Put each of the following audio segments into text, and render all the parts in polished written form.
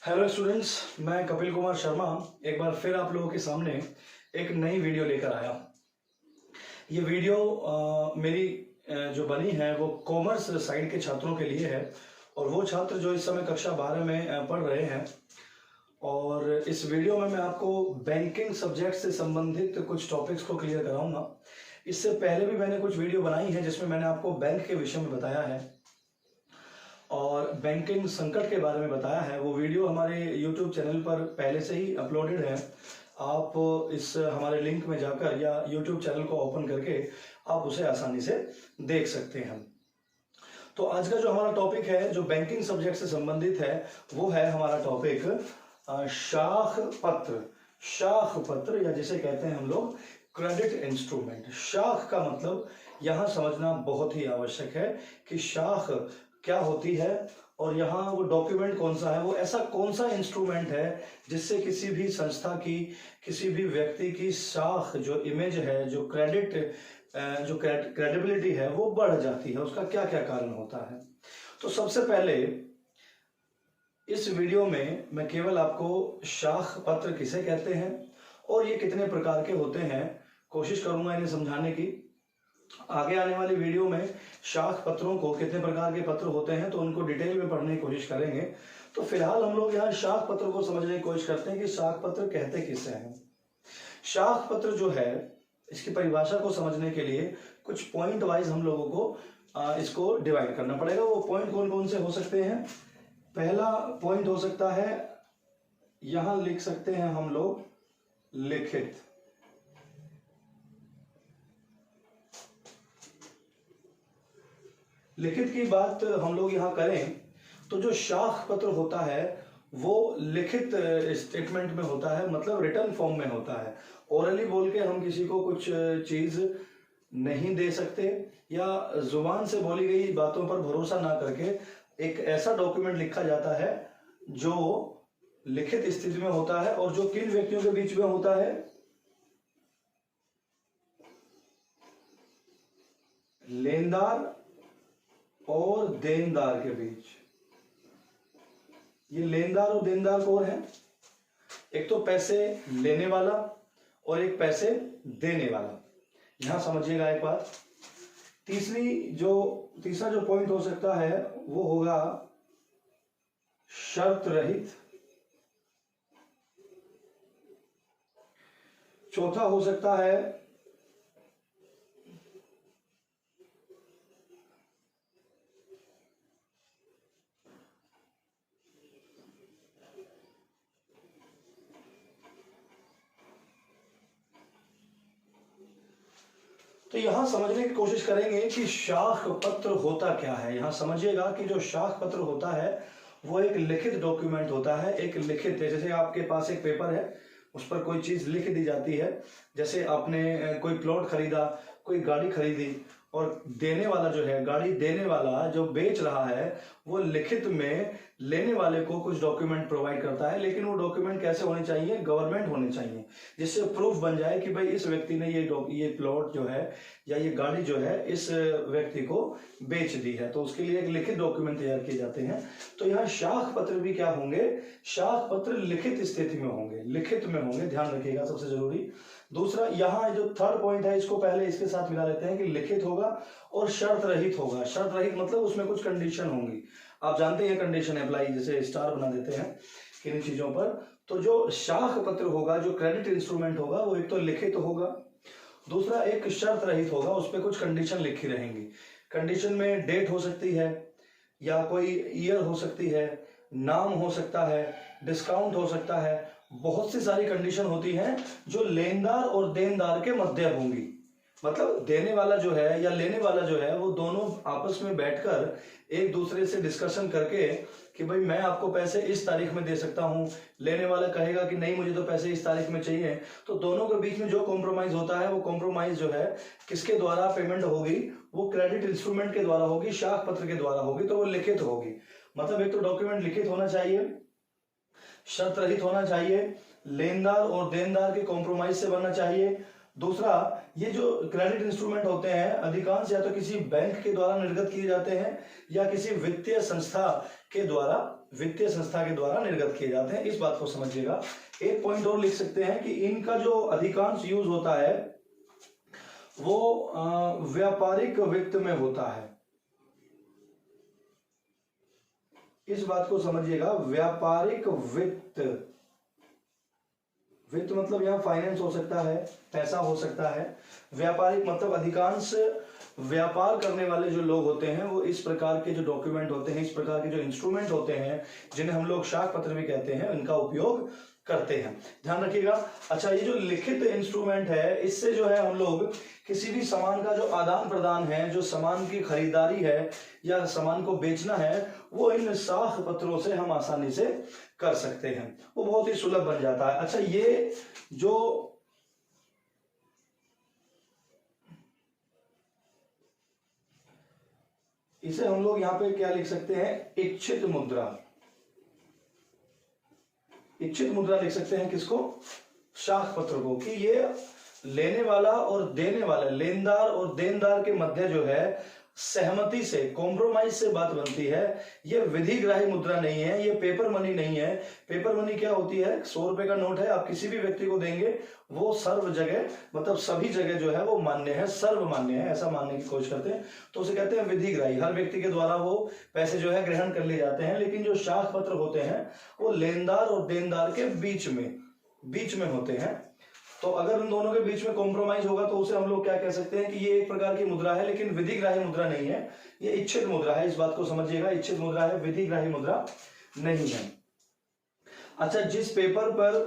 Hello students, मैं कपिल कुमार शर्मा एक बार फिर आप लोगों के सामने एक नई वीडियो लेकर आया। ये वीडियो मेरी जो बनी है वो कॉमर्स साइड के छात्रों के लिए है और वो छात्र जो इस समय कक्षा 12 में पढ़ रहे हैं। और इस वीडियो में मैं आपको बैंकिंग सब्जेक्ट से संबंधित कुछ टॉपिक्स को क्लियर कराऊंगा। इससे पहले भी मैंने कुछ वीडियो बनाई है जिसमें मैंने आपको बैंक के विषय में बताया है और बैंकिंग संकट के बारे में बताया है। वो वीडियो हमारे YouTube चैनल पर पहले से ही अपलोडेड है। आप इस हमारे लिंक में जाकर या YouTube चैनल को ओपन करके आप उसे आसानी से देख सकते हैं। तो आज का जो हमारा टॉपिक है जो बैंकिंग सब्जेक्ट से संबंधित है वो है हमारा टॉपिक शाख पत्र। शाख पत्र या जिसे कहते हैं हम लोग क्रेडिट इंस्ट्रूमेंट। शाख का मतलब यहाँ समझना बहुत ही आवश्यक है कि शाख क्या होती है और यहाँ वो डॉक्यूमेंट कौन सा है, वो ऐसा कौन सा इंस्ट्रूमेंट है जिससे किसी भी संस्था की, किसी भी व्यक्ति की शाख जो इमेज है, जो क्रेडिबिलिटी है वो बढ़ जाती है। उसका क्या क्या कारण होता है। तो सबसे पहले इस वीडियो में मैं केवल आपको शाख पत्र किसे कहते हैं और ये कितने प्रकार के होते हैं कोशिश करूंगा इन्हें समझाने की। आगे आने वाली वीडियो में शाख पत्रों को कितने प्रकार के पत्र होते हैं तो उनको डिटेल में पढ़ने की कोशिश करेंगे। तो फिलहाल हम लोग यहाँ शाख पत्र को समझने की कोशिश करते हैं कि शाख पत्र कहते किसे हैं। शाख पत्र जो है इसकी परिभाषा को समझने के लिए कुछ पॉइंट वाइज हम लोगों को इसको डिवाइड करना पड़ेगा। वो पॉइंट कौन कौन से हो सकते हैं। पहला पॉइंट हो सकता है, यहां लिख सकते हैं हम लोग लिखित। लिखित की बात हम लोग यहां करें तो जो शाख पत्र होता है वो लिखित स्टेटमेंट में होता है, मतलब रिटर्न फॉर्म में होता है। ओरली बोल के हम किसी को कुछ चीज नहीं दे सकते या जुबान से बोली गई बातों पर भरोसा ना करके एक ऐसा डॉक्यूमेंट लिखा जाता है जो लिखित स्थिति में होता है और जो किन व्यक्तियों के बीच में होता है, लेनदार और देनदार के बीच। ये लेनदार और देनदार कौन है, एक तो पैसे लेने वाला और एक पैसे देने वाला। यहां समझिएगा एक बात। तीसरा जो पॉइंट हो सकता है वो होगा शर्त रहित। चौथा हो सकता है तो यहां समझने की कोशिश करेंगे कि शाख पत्र होता क्या है। यहां समझिएगा कि जो शाख पत्र होता है वो एक लिखित डॉक्यूमेंट होता है। एक लिखित है, जैसे आपके पास एक पेपर है उस पर कोई चीज लिख दी जाती है। जैसे आपने कोई प्लॉट खरीदा, कोई गाड़ी खरीदी और देने वाला जो है, गाड़ी देने वाला जो बेच रहा है वो लिखित में लेने वाले को कुछ डॉक्यूमेंट प्रोवाइड करता है। लेकिन वो डॉक्यूमेंट कैसे होने चाहिए, गवर्नमेंट होने चाहिए, जिससे प्रूफ बन जाए कि भाई इस व्यक्ति ने ये प्लॉट जो है या ये गाड़ी जो है इस व्यक्ति को बेच दी है। तो उसके लिए एक लिखित डॉक्यूमेंट तैयार किए जाते हैं। तो यहाँ शाख पत्र भी क्या होंगे, शाख पत्र लिखित स्थिति में होंगे, लिखित में होंगे, ध्यान रखिएगा सबसे जरूरी। दूसरा, यहाँ जो थर्ड पॉइंट है इसको पहले इसके साथ मिला लेते हैं कि लिखित होगा और शर्त रहित होगा। शर्त रहित मतलब उसमें कुछ कंडीशन होंगी। आप जानते हैं कंडीशन अप्लाई, जैसे स्टार बना देते हैं किन चीजों पर। तो जो शाख पत्र होगा, जो क्रेडिट इंस्ट्रूमेंट होगा, वो एक तो लिखित होगा, दूसरा एक शर्त रहित होगा, उस पर कुछ कंडीशन लिखी रहेंगी। कंडीशन में डेट हो सकती है या कोई ईयर हो सकती है, नाम हो सकता है, डिस्काउंट हो सकता है, बहुत सी सारी कंडीशन होती हैं जो लेनदार और देनदार के मध्य होंगी। मतलब देने वाला जो है या लेने वाला जो है वो दोनों आपस में बैठकर एक दूसरे से डिस्कशन करके कि भाई मैं आपको पैसे इस तारीख में दे सकता हूं, लेने वाला कहेगा कि नहीं मुझे तो पैसे इस तारीख में चाहिए। तो दोनों के बीच में जो कॉम्प्रोमाइज होता है वो कॉम्प्रोमाइज जो है किसके द्वारा पेमेंट होगी, वो क्रेडिट इंस्ट्रूमेंट के द्वारा होगी, शाख पत्र के द्वारा होगी। तो वो लिखित होगी। मतलब एक तो डॉक्यूमेंट लिखित होना चाहिए, शर्त रहित होना चाहिए, लेनदार और देनदार के कॉम्प्रोमाइज से बनना चाहिए, दूसरा, ये जो क्रेडिट इंस्ट्रूमेंट होते हैं अधिकांश या तो किसी बैंक के द्वारा निर्गत किए जाते हैं या किसी वित्तीय संस्था के द्वारा निर्गत किए जाते हैं। इस बात को समझिएगा। एक पॉइंट और लिख सकते हैं कि इनका जो अधिकांश यूज होता है वो व्यापारिक वित्त में होता है। इस बात को समझिएगा, व्यापारिक वित्त मतलब यहां फाइनेंस हो सकता है, पैसा हो सकता है। व्यापारिक मतलब अधिकांश व्यापार करने वाले जो लोग होते हैं वो इस प्रकार के जो डॉक्यूमेंट होते हैं, इस प्रकार के जो इंस्ट्रूमेंट होते हैं जिन्हें हम लोग शाख पत्र भी कहते हैं, इनका उपयोग करते हैं। ध्यान रखिएगा। अच्छा, ये जो लिखित इंस्ट्रूमेंट है इससे जो है हम लोग किसी भी सामान का जो आदान प्रदान है, जो सामान की खरीदारी है या सामान को बेचना है, वो इन शाख पत्रों से हम आसानी से कर सकते हैं। वो बहुत ही सुलभ बन जाता है। अच्छा, ये जो इसे हम लोग यहां पे क्या लिख सकते हैं, इच्छित मुद्रा। इच्छित मुद्रा लिख सकते हैं किसको, शाख पत्र को, कि ये लेने वाला और देने वाला, लेनदार और देनदार के मध्य जो है सहमति से, कॉम्प्रोमाइज से बात बनती है। ये विधिग्राही मुद्रा नहीं है, ये पेपर मनी नहीं है। पेपर मनी क्या होती है, 100 रुपए का नोट है, आप किसी भी व्यक्ति को देंगे वो सर्व जगह मतलब सभी जगह जो है वो मान्य है, सर्व मान्य है, ऐसा मानने की कोशिश करते हैं, तो उसे कहते हैं विधिग्राही। हर व्यक्ति के द्वारा वो पैसे जो है ग्रहण कर लिए जाते हैं। लेकिन जो शाख पत्र होते हैं वो लेनदार और देनदार के बीच में होते हैं। तो अगर उन दोनों के बीच में कॉम्प्रोमाइज होगा तो उसे हम लोग क्या कह सकते हैं कि ये एक प्रकार की मुद्रा है, लेकिन विधिग्राही मुद्रा नहीं है, ये इच्छित मुद्रा है। इस बात को समझिएगा, इच्छित मुद्रा है, विधिग्राही मुद्रा नहीं है। अच्छा, जिस पेपर पर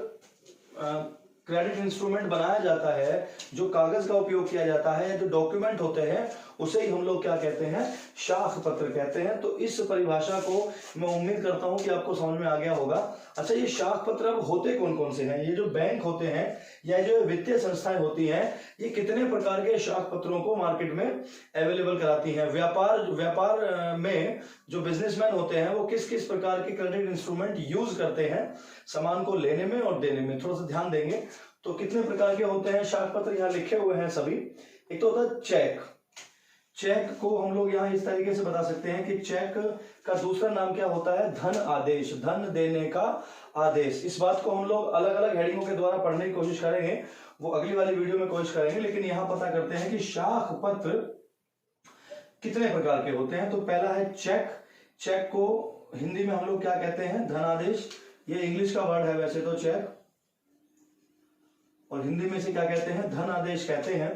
क्रेडिट इंस्ट्रूमेंट बनाया जाता है, जो कागज का उपयोग किया जाता है, जो डॉक्यूमेंट होते हैं, उसे ही हम लोग क्या कहते हैं, शाख पत्र कहते हैं। तो इस परिभाषा को मैं उम्मीद करता हूं कि आपको समझ में आ गया होगा। अच्छा, ये शाख पत्र अब होते कौन कौन से हैं, ये जो बैंक होते हैं या जो वित्तीय संस्थाएं होती हैं, ये कितने प्रकार के शाख पत्रों को मार्केट में अवेलेबल कराती हैं। व्यापार में जो बिजनेसमैन होते हैं वो किस किस प्रकार के क्रेडिट इंस्ट्रूमेंट यूज करते हैं सामान को लेने में और देने में, थोड़ा सा ध्यान देंगे। तो कितने प्रकार के होते हैं शाख पत्र, यहाँ लिखे हुए हैं सभी। एक तो होता है चेक। चेक को हम लोग यहाँ इस तरीके से बता सकते हैं कि चेक का दूसरा नाम क्या होता है, धन आदेश, धन देने का आदेश। इस बात को हम लोग अलग अलग हेडिंगों के द्वारा पढ़ने की कोशिश करेंगे, वो अगली वाली वीडियो में कोशिश करेंगे। लेकिन यहाँ पता करते हैं कि शाख पत्र कितने प्रकार के होते हैं। तो पहला है चेक। चेक को हिंदी में हम लोग क्या कहते हैं, धनादेश। ये इंग्लिश का वर्ड है वैसे तो चेक, और हिंदी में से क्या कहते हैं, धन आदेश कहते हैं।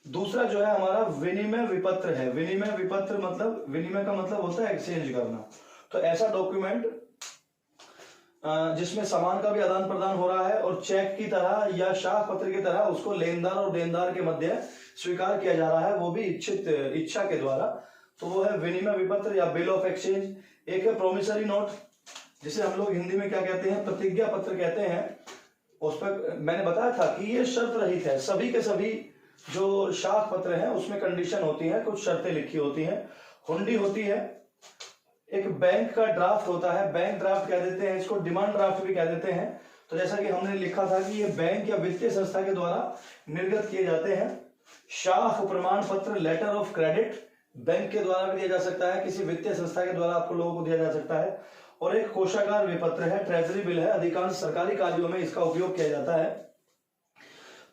दूसरा जो है हमारा विनिमय विपत्र है। विनिमय विपत्र मतलब, विनिमय का मतलब होता है एक्सचेंज करना। तो ऐसा डॉक्यूमेंट जिसमें सामान का भी आदान प्रदान हो रहा है और चेक की तरह या शाख पत्र की तरह उसको लेनदार और देनदार के मध्य स्वीकार किया जा रहा है, वो भी इच्छा के द्वारा। तो वो है विनिमय विपत्र या बिल ऑफ एक्सचेंज। एक है प्रोमिसरी नोट, जिसे हम लोग हिंदी में क्या कहते हैं, प्रतिज्ञा पत्र कहते हैं। उस पर मैंने बताया था कि ये शर्त रहित है। सभी के सभी जो शाख पत्र हैं उसमें कंडीशन होती है, कुछ शर्तें लिखी होती हैं। हुंडी होती है, एक बैंक का ड्राफ्ट होता है, बैंक ड्राफ्ट कह देते हैं इसको, डिमांड ड्राफ्ट भी कह देते हैं। तो जैसा कि हमने लिखा था कि ये बैंक या वित्तीय संस्था के द्वारा निर्गत किए जाते हैं। शाख प्रमाण पत्र, लेटर ऑफ क्रेडिट, बैंक के द्वारा भी दिया जा सकता है, किसी वित्तीय संस्था के द्वारा आपको लोगों को दिया जा सकता है। और एक कोषागार विपत्र है, ट्रेजरी बिल है, अधिकांश सरकारी कार्यों में इसका उपयोग किया जाता है।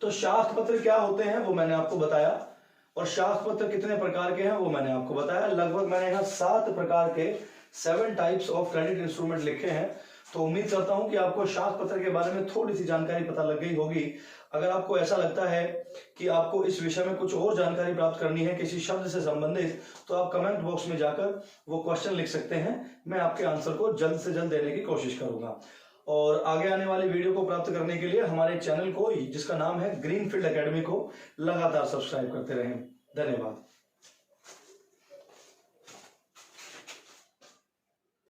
तो शाख पत्र क्या होते हैं वो मैंने आपको बताया, और शाख पत्र कितने प्रकार के हैं वो मैंने आपको बताया। लगभग मैंने यहाँ 7 प्रकार के 7 टाइप्स ऑफ क्रेडिट इंस्ट्रूमेंट लिखे हैं। तो उम्मीद करता हूं कि आपको शाख पत्र के बारे में थोड़ी सी जानकारी पता लग गई होगी। अगर आपको ऐसा लगता है कि आपको इस विषय में कुछ और जानकारी प्राप्त करनी है किसी शब्द से संबंधित, तो आप कमेंट बॉक्स में जाकर वो क्वेश्चन लिख सकते हैं। मैं आपके आंसर को जल्द से जल्द देने की कोशिश करूंगा। और आगे आने वाली वीडियो को प्राप्त करने के लिए हमारे चैनल को, जिसका नाम है ग्रीनफील्ड एकेडमी, को लगातार सब्सक्राइब करते रहें। धन्यवाद।